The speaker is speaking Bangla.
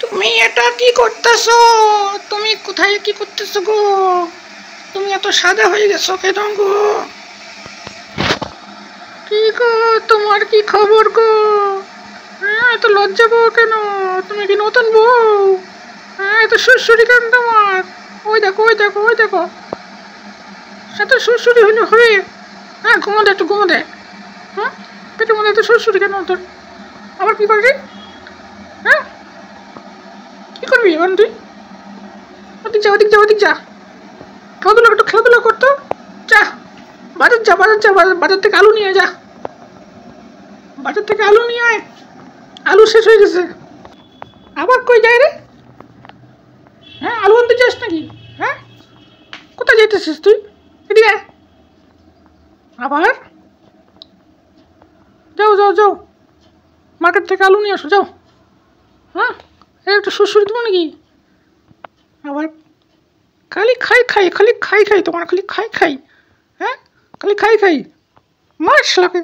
তুমি এটা কি করতেছো? তুমি কোথায় কি করতেছো গো? তুমি এত সাদা হয়ে গেছো কেন গো? কি গো, তোমার কি খবর গো? হ্যাঁ, এত লজ্জা পাও কেন? তুমি কি নতুন বউ? হ্যাঁ, এত সুরসুরি কেন তোমার? ওই দেখো, ওই দেখো, ওই দেখো, এত সুরসুরি হলে হবে? হ্যাঁ, ঘুমো দে, একটু ঘুমো দে। হ্যাঁ, পেটের মধ্যে এত সুরসুরি কেন তোর? আবার কি করবি? হ্যাঁ, কি করবি এখন তুই? ওদিক যা, ওদিক যা, ওদিক যা, খেলাধুলা একটু খেলাধুলা করতো। যা, বাজার যা, বাজার যা, বাজার থেকে আলু নিয়ে যা, বাজার থেকে আলু নিয়ে আয়। আলু শেষ হয়ে গেছে। আবার কই যায় রে? হ্যাঁ, আলু আনতে যাস নাকি? হ্যাঁ, কোথায় যাইতেছিস তুই? এদিকে আয়। আবার যাও যাও যাও, মার্কেট থেকে আলু নিয়ে আসো যাও। হ্যাঁ, একটু সুরসুরি দেবো নাকি? আবার খালি খাই খাই, খালি খাই খাই, তোমার খালি খাই খাই। হ্যাঁ, খালি খাই খাই, মার শালাকে।